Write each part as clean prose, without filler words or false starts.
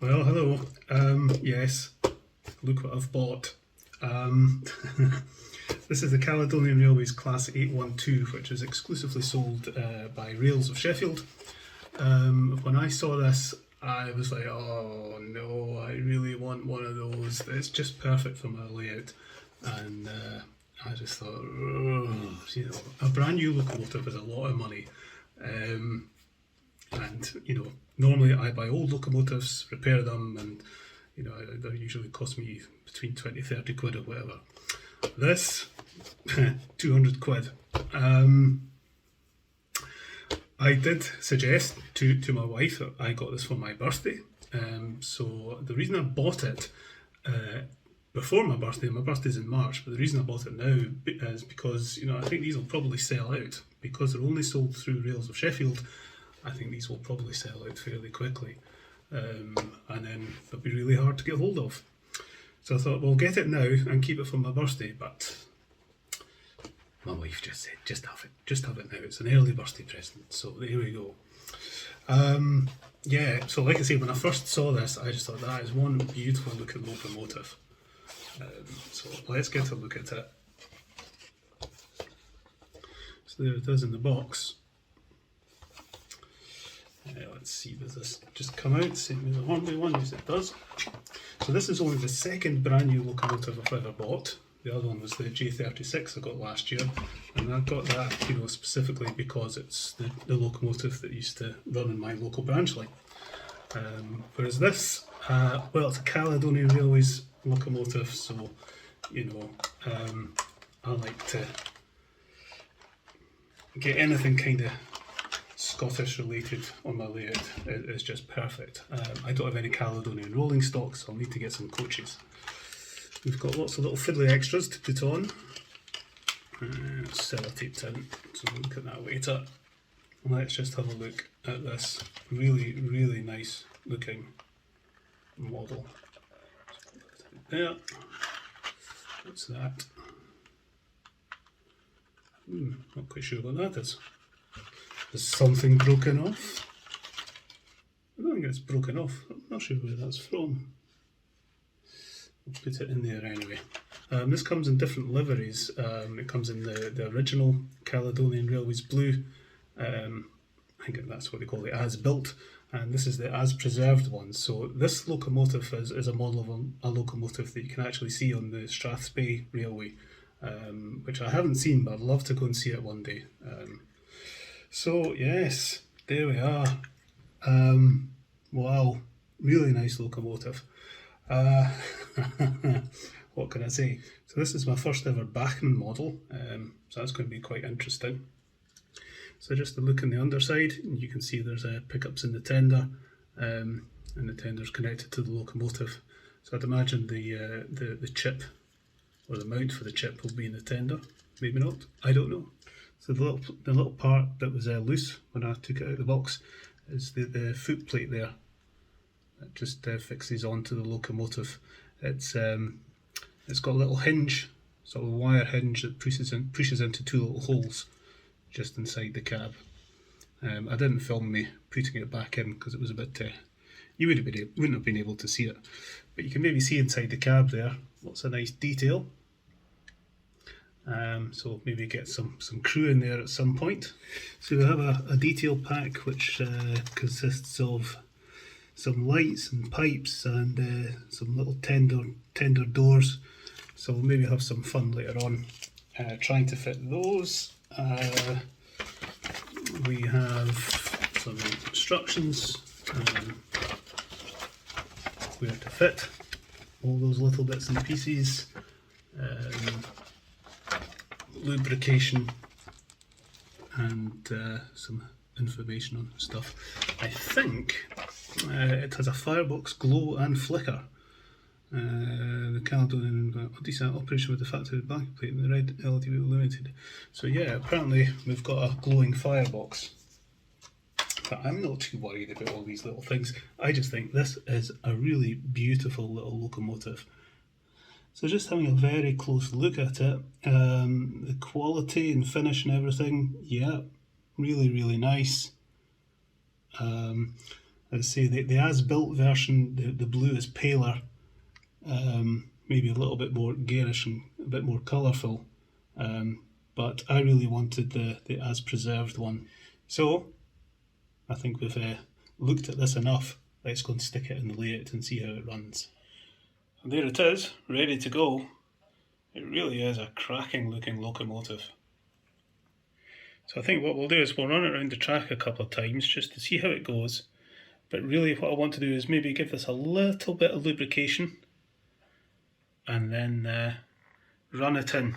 Well, hello. Yes, look what I've bought. This is the Caledonian Railways Class 812, which is exclusively sold by Rails of Sheffield. When I saw this, I was like, oh no, I really want one of those. It's just perfect for my layout. And I just thought, a brand new locomotive is a lot of money. And normally I buy old locomotives, repair them, and they usually cost me between 20-30 quid or whatever. This 200 quid. I did suggest to my wife that I got this for my birthday. So the reason I bought it before my birthday's in March, but the reason I bought it now is because I think these will probably sell out because they're only sold through Rails of Sheffield. I think these will probably sell out fairly quickly, and then they'll be really hard to get hold of. So I thought, well, get it now and keep it for my birthday, but my wife just said, just have it now. It's an early birthday present, so there we go. Yeah, so like I say, when I first saw this, I just thought that is one beautiful looking locomotive. So let's get a look at it. So there it is in the box. Let's see, does this just come out same as the Hornby one? Yes, it does. So this is only the second brand new locomotive I've ever bought. The other one was the J36 I got last year, and I got that specifically because it's the locomotive that used to run in my local branch line. Whereas this, well, it's a Caledonian Railways locomotive, so I like to get anything kind of Scottish related on my layout. It's just perfect. I don't have any Caledonian rolling stock, so I'll need to get some coaches. We've got lots of little fiddly extras to put on. Sellotaped in, so we'll look at that later. Let's just have a look at this really, really nice looking model. There. What's that? Not quite sure what that is. Is something broken off? I don't think it's broken off. I'm not sure where that's from. We'll put it in there anyway. This comes in different liveries. It comes in the original Caledonian Railways blue. I think that's what they call the as-built, and this is the as-preserved one. So this locomotive is a model of a locomotive that you can actually see on the Strathspey Railway, which I haven't seen, but I'd love to go and see it one day. So yes, there we are. Wow, really nice locomotive. What can I say? So this is my first ever Bachmann model, so that's going to be quite interesting. So just to look on the underside, you can see there's pickups in the tender, and the tender's connected to the locomotive. So I'd imagine the chip, or the mount for the chip, will be in the tender. Maybe not, I don't know. So the little part that was loose when I took it out of the box is the foot plate there. It just fixes onto the locomotive. It's got a little hinge, sort of wire hinge that pushes into two little holes just inside the cab. I didn't film me putting it back in because it was a bit. You wouldn't have been able to see it, but you can maybe see inside the cab there. Lots of nice detail. So maybe get some crew in there at some point. So we have a detail pack which consists of some lights and pipes and some little tender doors. So we'll maybe have some fun later on trying to fit those. We have some instructions where to fit all those little bits and pieces. Lubrication and some information on stuff. I think it has a Firebox Glow and flicker. The Caledonian decent operation with the factory back plate and the red LED illuminated. So yeah, apparently we've got a glowing firebox. But I'm not too worried about all these little things. I just think this is a really beautiful little locomotive. So just having a very close look at it, the quality and finish and everything, yeah, really, really nice. As I say, the as-built version, the blue is paler, maybe a little bit more garish and a bit more colourful, but I really wanted the as-preserved one. So I think we've looked at this enough. Let's go and stick it in the layout and see how it runs. And there it is, ready to go. It really is a cracking looking locomotive. So I think what we'll do is we'll run it around the track a couple of times just to see how it goes. But really what I want to do is maybe give this a little bit of lubrication and then run it in.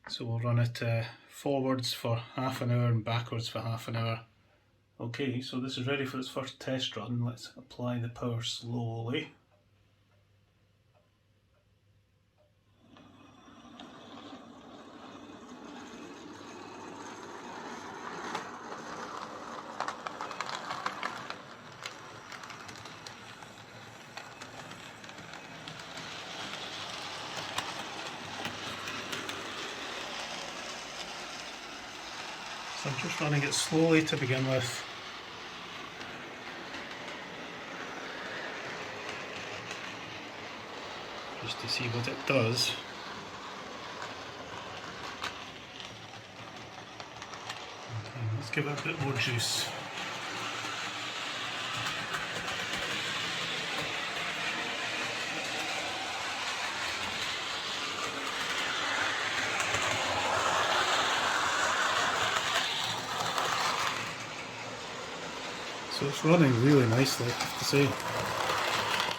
So we'll run it forwards for half an hour and backwards for half an hour. Okay, so this is ready for its first test run. Let's apply the power slowly. So I'm just running it slowly to begin with. Just to see what it does. Okay, let's give it a bit more juice. So it's running really nicely, I have to say.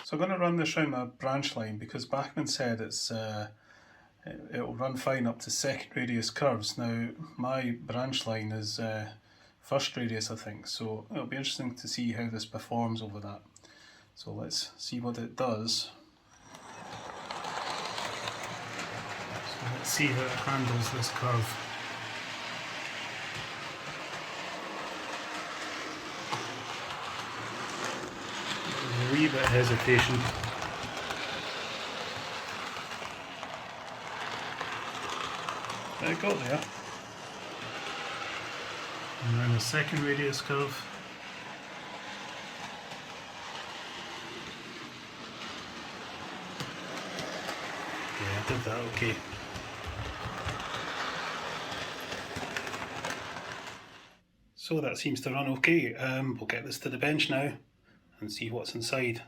So I'm going to run this round my branch line because Bachmann said it'll run fine up to second radius curves. Now my branch line is first radius, I think, so it'll be interesting to see how this performs over that. So let's see what it does. So let's see how it handles this curve. A wee bit of hesitation. There it got there. And then the second radius curve. Yeah, I did that okay. So that seems to run okay. We'll get this to the bench now and see what's inside.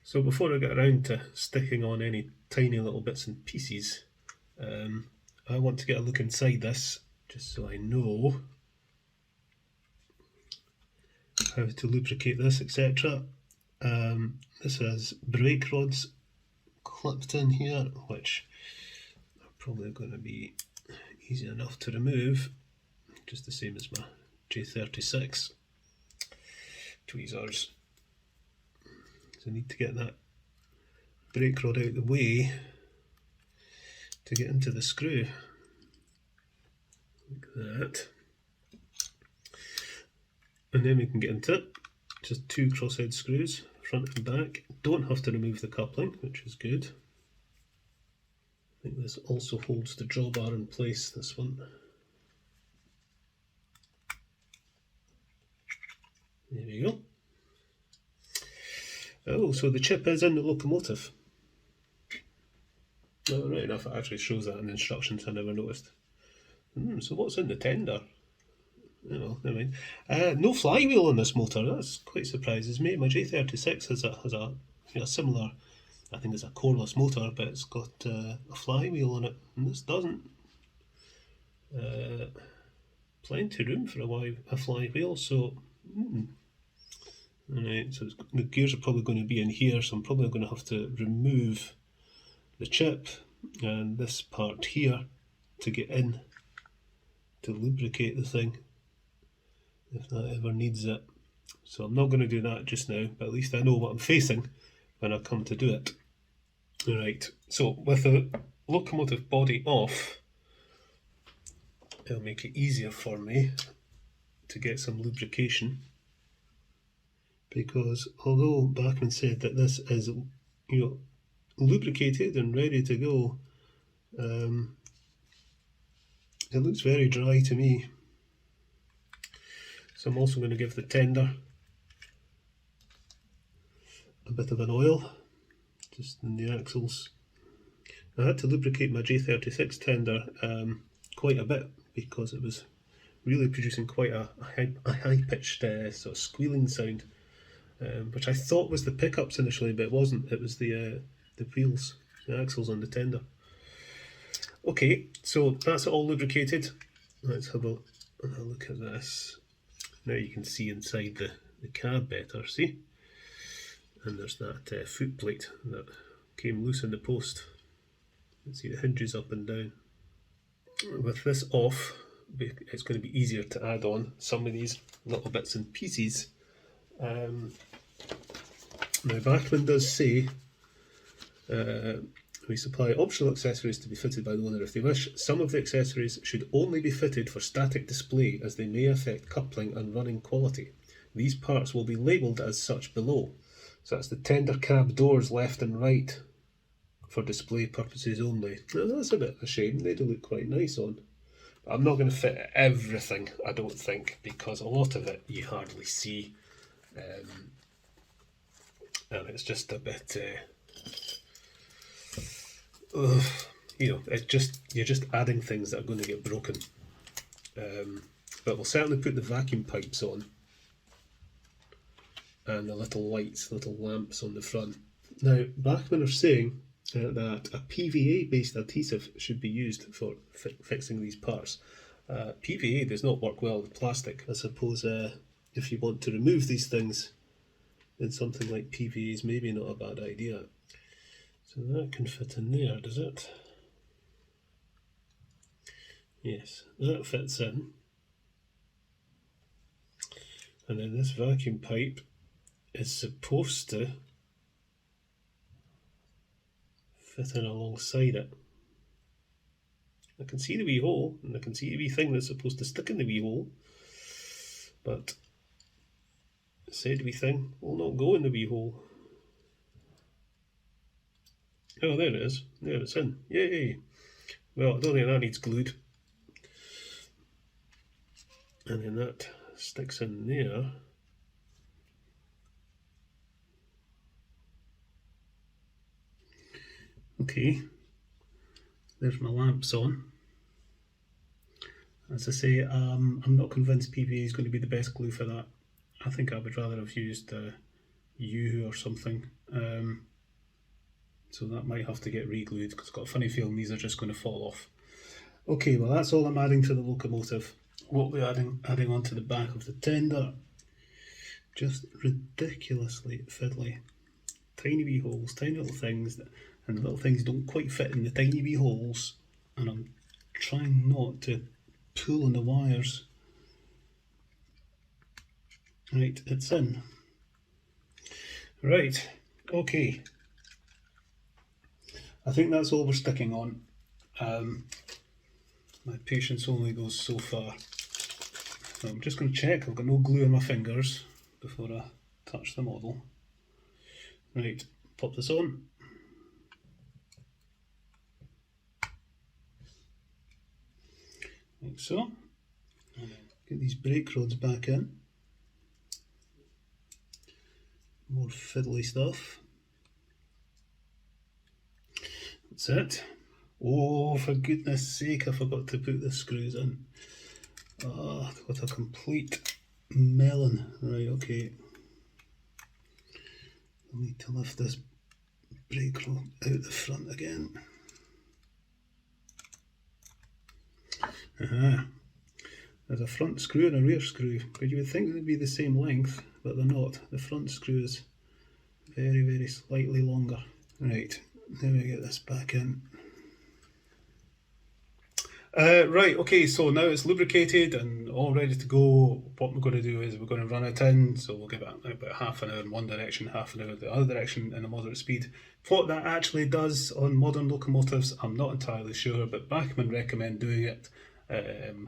So before I get around to sticking on any tiny little bits and pieces, I want to get a look inside this just so I know how to lubricate this, etc. This has brake rods clipped in here, which are probably going to be easy enough to remove, just the same as my J36 tweezers. So I need to get that brake rod out of the way to get into the screw, like that. And then we can get into it. Just two cross-head screws, front and back. Don't have to remove the coupling, which is good. I think this also holds the drawbar in place, this one. There we go. Oh, so the chip is in the locomotive. Oh, right enough, it actually shows that in the instructions, I never noticed. So what's in the tender? Oh, never mind. No flywheel on this motor, that's quite surprises me. My J36 has a similar, I think it's a coreless motor, but it's got a flywheel on it, and this doesn't. Plenty of room for a flywheel, so... Alright, so the gears are probably going to be in here, so I'm probably going to have to remove the chip and this part here to get in to lubricate the thing, if that ever needs it. So I'm not going to do that just now, but at least I know what I'm facing when I come to do it. Alright, so with the locomotive body off, it'll make it easier for me to get some lubrication, because although Bachmann said that this is, lubricated and ready to go, it looks very dry to me. So I'm also going to give the tender a bit of an oil just in the axles. I had to lubricate my J36 tender quite a bit because it was really producing quite a high-pitched sort of squealing sound, which I thought was the pickups initially, but it wasn't. It was the wheels, the axles on the tender. Okay, so that's all lubricated. Let's have a look at this. Now you can see inside the cab better, see? And there's that foot plate that came loose in the post. You can see the hinges up and down. With this off, it's going to be easier to add on some of these little bits and pieces. Now Bachmann does say we supply optional accessories to be fitted by the owner if they wish. Some of the accessories should only be fitted for static display as they may affect coupling and running quality. These parts will be labelled as such below. So that's the tender cab doors left and right for display purposes only. Now that's a bit of a shame, they do look quite nice on. But I'm not going to fit everything, I don't think, because a lot of it you hardly see. And it's just a bit, you know, you're just adding things that are going to get broken. But we'll certainly put the vacuum pipes on. And the little lights, little lamps on the front. Now, Bachmann are saying that a PVA-based adhesive should be used for fixing these parts. PVA does not work well with plastic. I suppose if you want to remove these things, then something like PVA is maybe not a bad idea. So that can fit in there, does it? Yes, that fits in. And then this vacuum pipe is supposed to fit in alongside it. I can see the wee hole, and I can see the wee thing that's supposed to stick in the wee hole, but the said wee thing will not go in the wee hole. Oh, there it is. There it's in. Yay! Well, I don't think that needs glued. And then that sticks in there. Okay, there's my lamps on. As I say, I'm not convinced PVA is going to be the best glue for that. I think I would rather have used U or something. So that might have to get re-glued because I've got a funny feeling these are just going to fall off. Okay, well that's all I'm adding to the locomotive. What we're adding onto the back of the tender, just ridiculously fiddly. Tiny wee holes, tiny little things, and the little things don't quite fit in the tiny wee holes, and I'm trying not to pull on the wires. Right, it's in. Right, okay. I think that's all we're sticking on. My patience only goes so far. So I'm just going to check I've got no glue on my fingers before I touch the model. Right, pop this on. Like so. And then get these brake rods back in. More fiddly stuff. That's it. Oh, for goodness sake, I forgot to put the screws in. Oh, what a complete melon. Right, okay. I need to lift this brake rod out the front again. Aha. There's a front screw and a rear screw, but you would think they'd be the same length, but they're not. The front screw is very, very slightly longer. Right, now we get this back in. Right, okay, so now it's lubricated and all ready to go. What we're going to do is we're going to run it in, so we'll give it about half an hour in one direction, half an hour the other direction in a moderate speed. What that actually does on modern locomotives, I'm not entirely sure, but Bachmann recommend doing it.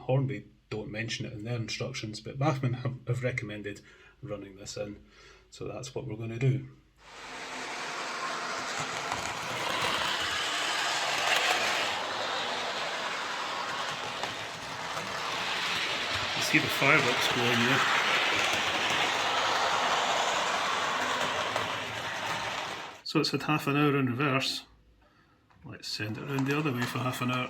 Hornby don't mention it in their instructions, but Bachmann have recommended running this in, so that's what we're going to do. See the Firebox Glow in there. So it's had half an hour in reverse. Let's send it around the other way for half an hour.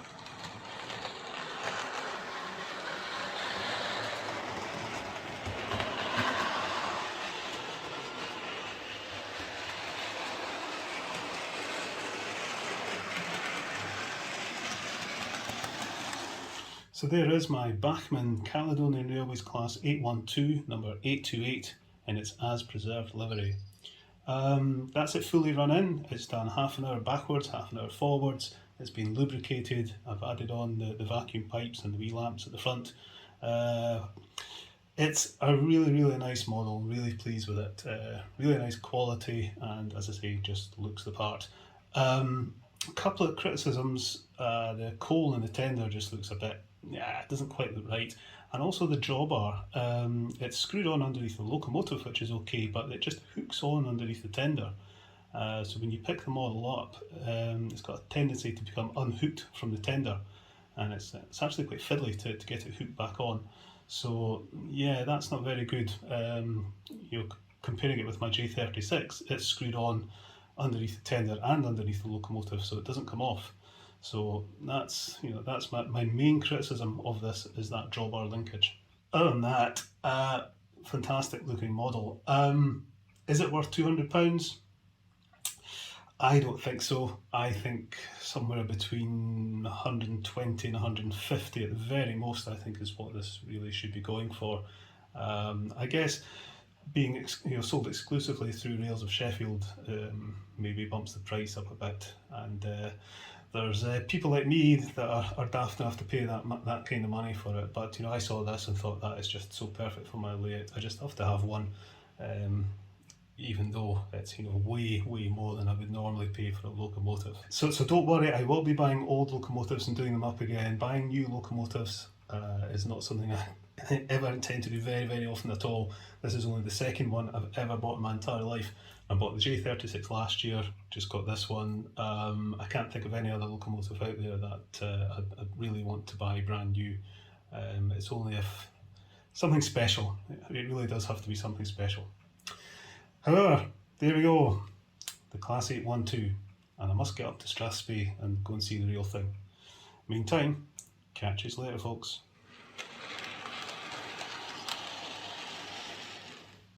So there is my Bachmann Caledonian Railways Class 812, number 828, in its as preserved livery. That's it fully run in. It's done half an hour backwards, half an hour forwards. It's been lubricated. I've added on the vacuum pipes and the wee lamps at the front. It's a really nice model, really pleased with it. Really nice quality, and as I say, just looks the part. A couple of criticisms. The coal in the tender just looks a bit, it doesn't quite look right. And also the drawbar, it's screwed on underneath the locomotive, which is okay, but it just hooks on underneath the tender. So when you pick the model up, it's got a tendency to become unhooked from the tender, and it's actually quite fiddly to get it hooked back on. So yeah, that's not very good. Comparing it with my J36, it's screwed on underneath the tender and underneath the locomotive, so it doesn't come off. So that's my main criticism of this, is that drawbar linkage. Other than that, fantastic looking model. Is it worth £200? I don't think so. I think somewhere between 120 and 150 at the very most, I think, is what this really should be going for. I guess being sold exclusively through Rails of Sheffield maybe bumps the price up a bit, and there's people like me that are daft enough to pay that kind of money for it. But I saw this and thought, that is just so perfect for my layout. I just have to have one, even though it's way more than I would normally pay for a locomotive. So don't worry, I will be buying old locomotives and doing them up again. Buying new locomotives is not something I ever intend to do very often at all. This is only the second one I've ever bought in my entire life. I bought the J36 last year, just got this one. I can't think of any other locomotive out there that I'd really want to buy brand new. It's only if something special. It really does have to be something special. However, there we go, the Class 812, and I must get up to Strathspey and go and see the real thing. Meantime, catch you later, folks.